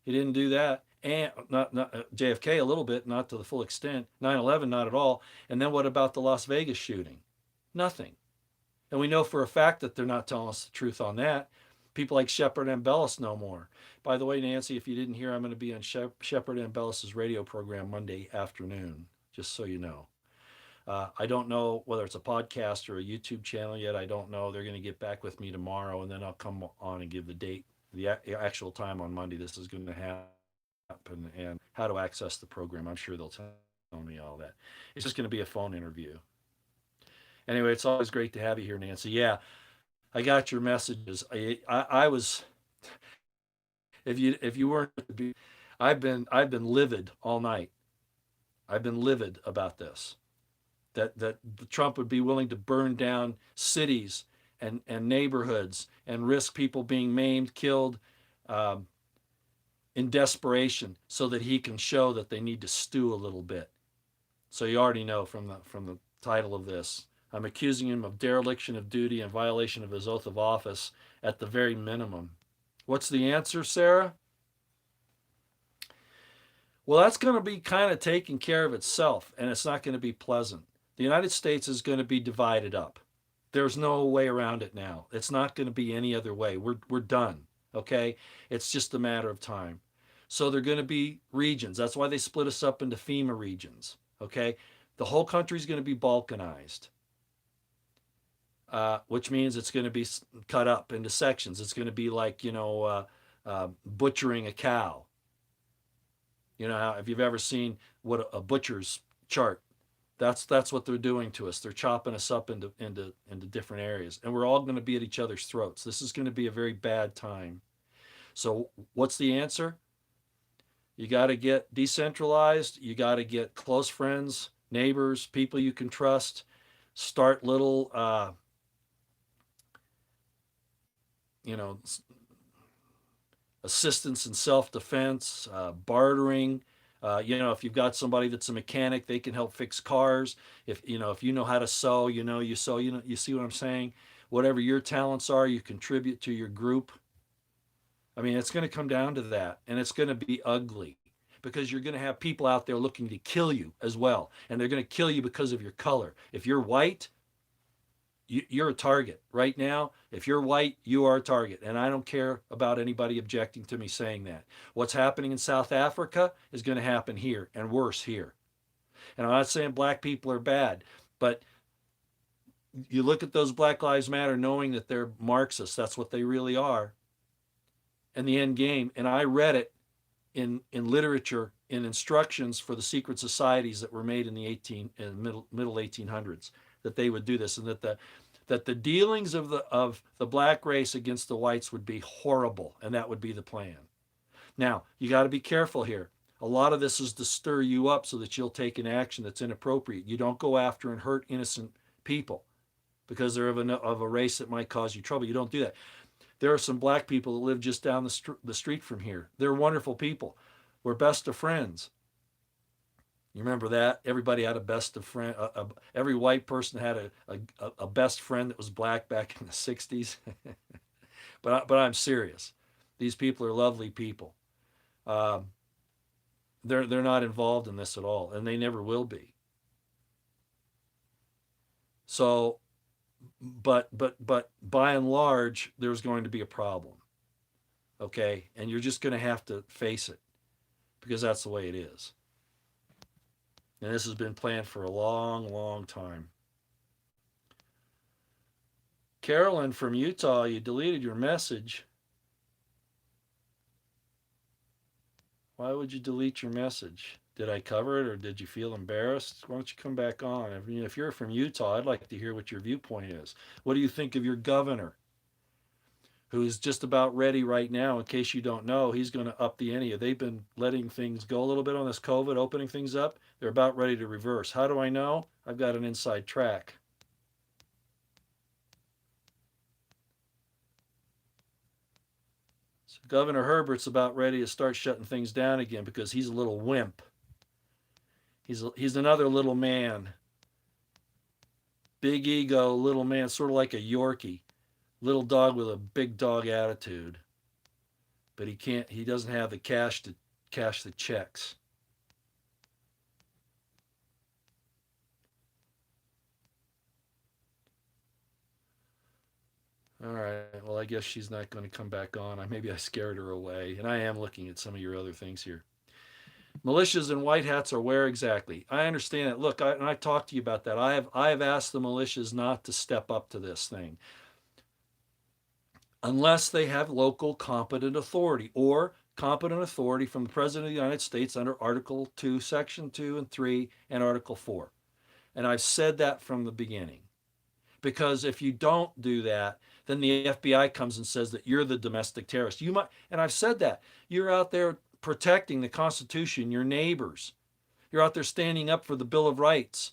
He didn't do that. And not JFK a little bit, not to the full extent. 9/11, not at all. And then what about the Las Vegas shooting? Nothing. And we know for a fact that they're not telling us the truth on that. People like Shepard Ambellas know more. By the way, Nancy, if you didn't hear, I'm going to be on Shepard Ambellas's radio program Monday afternoon, just so you know. I don't know whether it's a podcast or a YouTube channel yet. I don't know. They're going to get back with me tomorrow, and then I'll come on and give the date, the actual time on Monday this is going to happen, and how to access the program. I'm sure they'll tell me all that. It's just going to be a phone interview. Anyway, it's always great to have you here, Nancy. Yeah, I got your messages. I was, if you weren't, I've been livid all night. I've been livid about this. That Trump would be willing to burn down cities and neighborhoods and risk people being maimed, killed, in desperation, so that he can show that they need to stew a little bit. So you already know from the title of this, I'm accusing him of dereliction of duty and violation of his oath of office at the very minimum. What's the answer, Sarah? Well, that's going to be kind of taking care of itself, and it's not going to be pleasant. The United States is going to be divided up. There's no way around it now. It's not going to be any other way. We're done. Okay? It's just a matter of time. So they're going to be regions. That's why they split us up into FEMA regions. Okay? The whole country is going to be balkanized, which means it's going to be cut up into sections. It's going to be like, butchering a cow. If you've ever seen what a butcher's chart, that's what they're doing to us. They're chopping us up into different areas, and we're all going to be at each other's throats. This is going to be a very bad time. So what's the answer? You got to get decentralized. You got to get close friends, neighbors, people you can trust. Start little, assistance in self-defense, bartering. If you've got somebody that's a mechanic, they can help fix cars. If you know how to sew, you sew. You see what I'm saying? Whatever your talents are, you contribute to your group. I mean, it's going to come down to that, and it's going to be ugly because you're going to have people out there looking to kill you as well, and they're going to kill you because of your color. If you're white, you're a target right now. If you're white, you are a target. And I don't care about anybody objecting to me saying that. What's happening in South Africa is going to happen here, and worse here. And I'm not saying black people are bad, but you look at those Black Lives Matter knowing that they're Marxists. That's what they really are. And the end game, and I read it in literature, in instructions for the secret societies that were made in the middle 1800s, that they would do this, and that the dealings of the black race against the whites would be horrible, and that would be the plan. Now, you got to be careful here. A lot of this is to stir you up so that you'll take an action that's inappropriate. You don't go after and hurt innocent people because they're of a race that might cause you trouble. You don't do that. There are some black people that live just down the street from here. They're wonderful people. We're best of friends. You remember that? Everybody had a best of friend. Every white person had a best friend that was black back in the 60s. But I'm serious. These people are lovely people. Um, they're not involved in this at all, and they never will be. So, but by and large, there's going to be a problem. Okay, and you're just going to have to face it because that's the way it is. And this has been planned for a long, long time. Carolyn from Utah, you deleted your message. Why would you delete your message? Did I cover it or did you feel embarrassed? Why don't you come back on? If you're from Utah, I'd like to hear what your viewpoint is. What do you think of your governor, who's just about ready right now? In case you don't know, he's going to up the ante. They've been letting things go a little bit on this COVID, opening things up. They're about ready to reverse. How do I know? I've got an inside track. So Governor Herbert's about ready to start shutting things down again because he's a little wimp. He's another little man. Big ego, little man, sort of like a Yorkie. Little dog with a big dog attitude. But he doesn't have the cash to cash the checks. All right. Well, I guess she's not going to come back on. Maybe I scared her away. And I am looking at some of your other things here. Militias and white hats are where exactly? I understand that. Look, I talked to you about that. I have asked the militias not to step up to this thing unless they have local competent authority or competent authority from the President of the United States under Article 2, Section 2 and 3, and Article 4. And I've said that from the beginning. Because if you don't do that, then the FBI comes and says that you're the domestic terrorist. You might, and I've said that. You're out there protecting the Constitution, your neighbors. You're out there standing up for the Bill of Rights.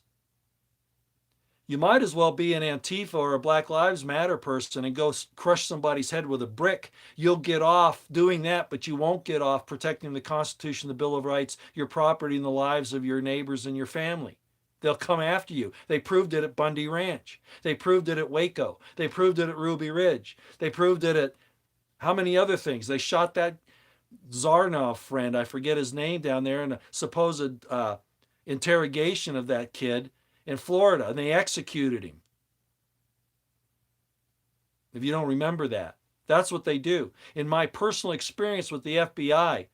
You might as well be an Antifa or a Black Lives Matter person and go crush somebody's head with a brick. You'll get off doing that, but you won't get off protecting the Constitution, the Bill of Rights, your property, and the lives of your neighbors and your family. They'll come after you. They proved it at Bundy Ranch. They proved it at Waco. They proved it at Ruby Ridge. They proved it at how many other things? They shot that Zarnoff friend, I forget his name, down there in a supposed interrogation of that kid in Florida, and they executed him. If you don't remember that, that's what they do. In my personal experience with the FBI,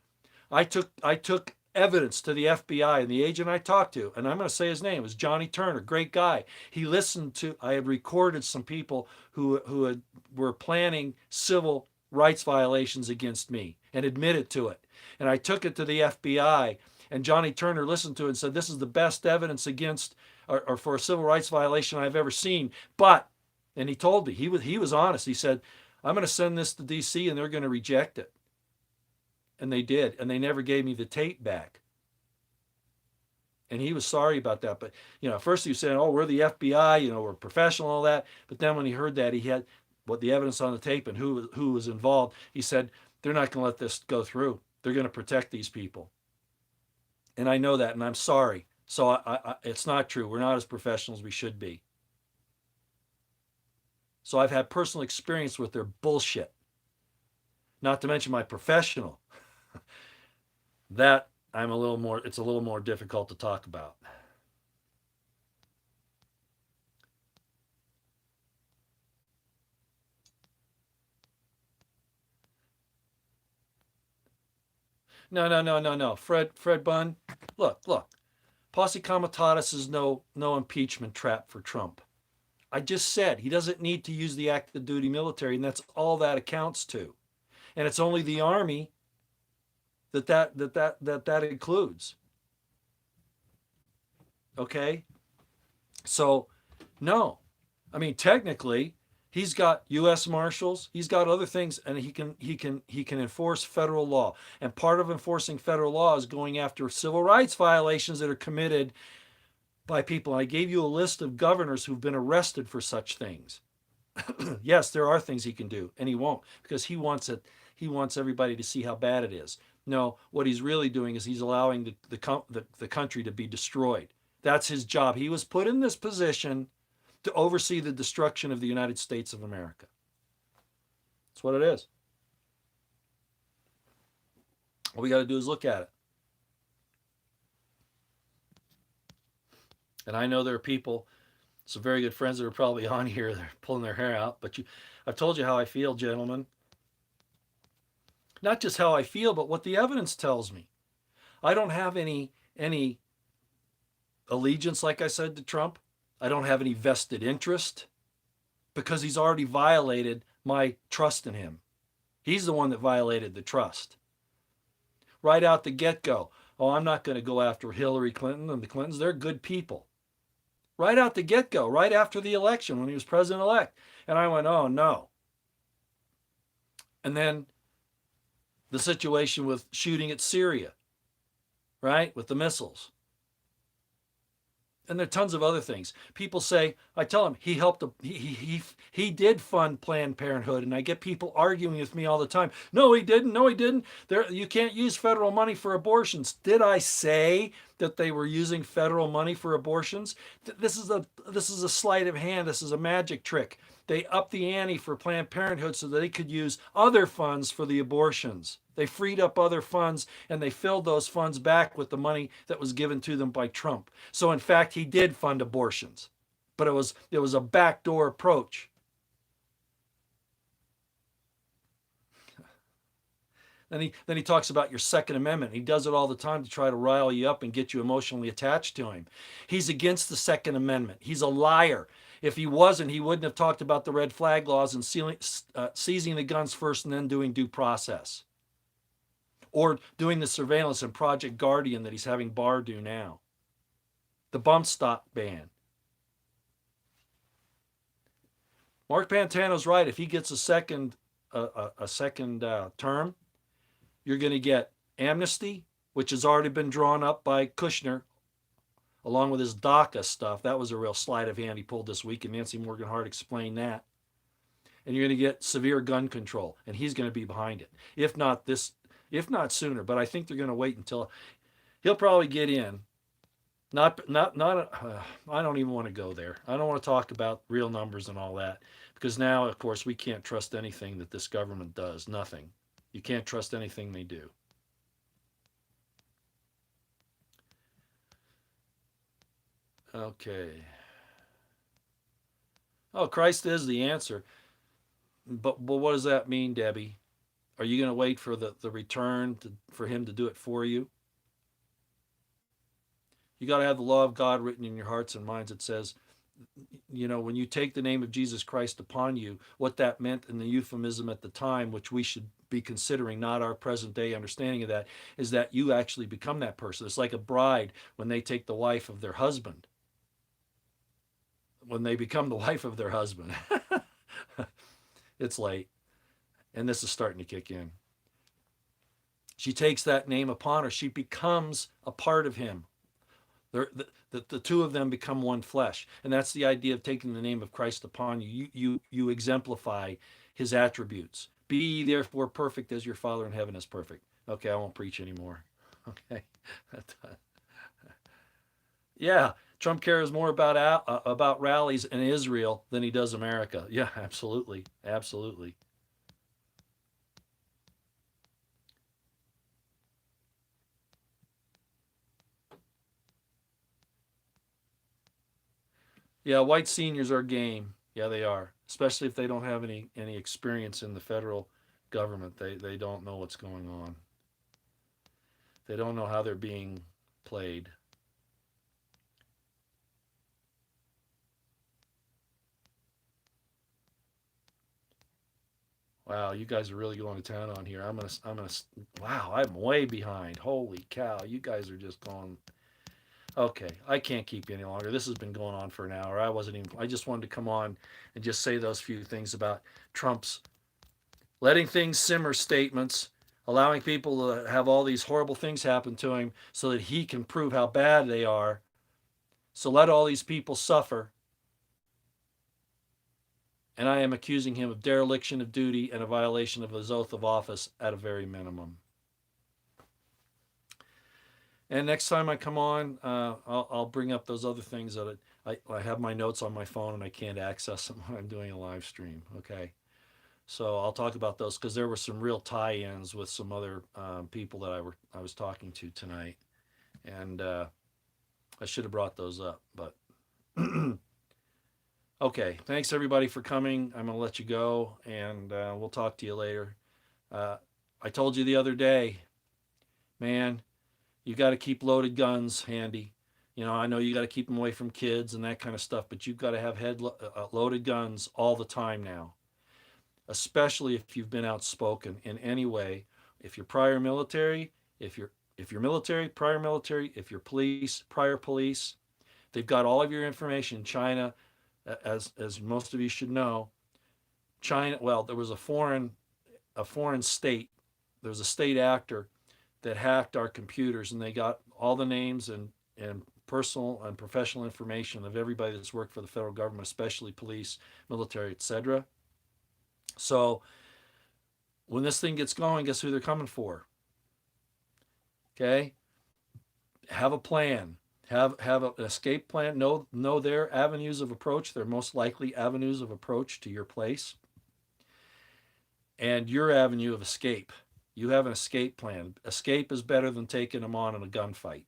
I took evidence to the FBI, and the agent I talked to, and I'm going to say his name, was Johnny Turner, great guy. He listened to, I had recorded some people who were planning civil rights violations against me and admitted to it. And I took it to the FBI, and Johnny Turner listened to it and said, this is the best evidence against or for a civil rights violation I've ever seen. But, and he told me, he was honest. He said, I'm going to send this to DC and they're going to reject it. And they did, and they never gave me the tape back. And he was sorry about that. But, at first he was saying, oh, we're the FBI, we're professional and all that. But then when he heard that, he had what the evidence on the tape and who was involved, he said, they're not going to let this go through. They're going to protect these people. And I know that, and I'm sorry. So it's not true. We're not as professional as we should be. So I've had personal experience with their bullshit. Not to mention my professional. That it's a little more difficult to talk about. No. Fred Bunn, look. Posse Comitatus is no impeachment trap for Trump. I just said he doesn't need to use the active duty military, and that's all that accounts to. And it's only the Army that includes. Okay? So, no. I mean, technically, he's got U.S. Marshals. He's got other things, and he can enforce federal law. And part of enforcing federal law is going after civil rights violations that are committed by people. I gave you a list of governors who've been arrested for such things. Yes, there are things he can do, and he won't because he wants it. He wants everybody to see how bad it is. No, what he's really doing is he's allowing the country to be destroyed. That's his job. He was put in this position to oversee the destruction of the United States of America. That's what it is. All we got to do is look at it. And I know there are people, some very good friends that are probably on here, they're pulling their hair out. But I've told you how I feel, gentlemen. Not just how I feel, but what the evidence tells me. I don't have any allegiance, like I said, to Trump. I don't have any vested interest because he's already violated my trust in him. He's the one that violated the trust. Right out the get-go. Oh, I'm not going to go after Hillary Clinton and the Clintons. They're good people. Right out the get-go, right after the election when he was president-elect. And I went, oh, no. And then the situation with shooting at Syria, right, with the missiles. And there are tons of other things. People say, I tell them he helped, he did fund Planned Parenthood, and I get people arguing with me all the time. No, he didn't. No, he didn't. You can't use federal money for abortions. Did I say that they were using federal money for abortions? This is a sleight of hand. This is a magic trick. They upped the ante for Planned Parenthood so that they could use other funds for the abortions. They freed up other funds and they filled those funds back with the money that was given to them by Trump. So in fact, he did fund abortions, but it was a backdoor approach. Then he talks about your Second Amendment. He does it all the time to try to rile you up and get you emotionally attached to him. He's against the Second Amendment. He's a liar. If he wasn't, he wouldn't have talked about the red flag laws and seizing the guns first and then doing due process. Or doing the surveillance in Project Guardian that he's having Barr do now. The bump stock ban. Mark Pantano's right. If he gets a second term, you're going to get amnesty, which has already been drawn up by Kushner, along with his DACA stuff. That was a real sleight of hand he pulled this week, and Nancy Morgan-Hart explained that. And you're going to get severe gun control, and he's going to be behind it. If not sooner, but I think they're going to wait until he'll probably get in. I don't even want to go there. I don't want to talk about real numbers and all that, because now, of course, we can't trust anything that this government does. Nothing. You can't trust anything they do. Okay. Oh, Christ is the answer. But what does that mean, Debbie? Are you going to wait for the return for him to do it for you? You got to have the law of God written in your hearts and minds. It says, when you take the name of Jesus Christ upon you, what that meant in the euphemism at the time, which we should be considering, not our present day understanding of that, is that you actually become that person. It's like a bride when they take the wife of their husband. When they become the wife of their husband. It's late. And this is starting to kick in. She takes that name upon her. She becomes a part of him. The two of them become one flesh. And that's the idea of taking the name of Christ upon you. You exemplify his attributes. Be ye therefore perfect as your Father in heaven is perfect. Okay, I won't preach anymore. Okay. Yeah, Trump cares more about rallies in Israel than he does America. Yeah, absolutely. Absolutely. Yeah, white seniors are game. Yeah, they are. Especially if they don't have any experience in the federal government. They don't know what's going on. They don't know how they're being played. Wow, you guys are really going to town on here. Wow, I'm way behind. Holy cow, you guys are just going. Okay, I can't keep you any longer. This has been going on for an hour. I just wanted to come on and just say those few things about Trump's letting things simmer statements, allowing people to have all these horrible things happen to him so that he can prove how bad they are. So let all these people suffer. And I am accusing him of dereliction of duty and a violation of his oath of office at a very minimum. And next time I come on, I'll bring up those other things that I have my notes on my phone and I can't access them when I'm doing a live stream. Okay. So I'll talk about those because there were some real tie-ins with some other people that I was talking to tonight, and I should have brought those up. But okay, thanks everybody for coming. I'm gonna let you go, and we'll talk to you later. Uh, I told you the other day, man, you got to keep loaded guns handy. You know, I know you got to keep them away from kids and that kind of stuff, but you've got to have loaded guns all the time now, especially if you've been outspoken in any way. If you're prior military, if you're military, prior military, if you're police, prior police, they've got all of your information. China, as most of you should know, China. Well, there was a foreign state. There was a state actor that hacked our computers, and they got all the names and personal and professional information of everybody that's worked for the federal government, especially police, military, etc. So when this thing gets going, guess who they're coming for? Okay, have a plan. Have an escape plan. Know their avenues of approach. Their most likely avenues of approach to your place, and your avenue of escape. You have an escape plan. Escape is better than taking them on in a gunfight.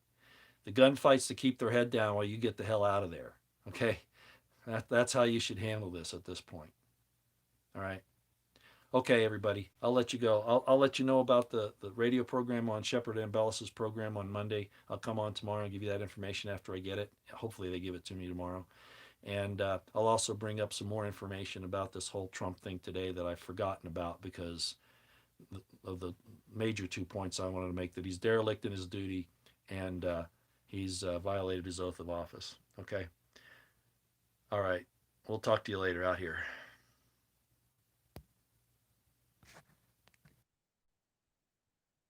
The gunfight's to keep their head down while you get the hell out of there. Okay, that's how you should handle this at this point. All right. Okay, everybody, I'll let you go. I'll let you know about the radio program on Shepard Ambellis's program on Monday. I'll come on tomorrow and give you that information after I get it. Hopefully, they give it to me tomorrow. And I'll also bring up some more information about this whole Trump thing today that I've forgotten about because of the major 2 points I wanted to make, that he's derelict in his duty and he's violated his oath of office. Okay. All right. We'll talk to you later out here.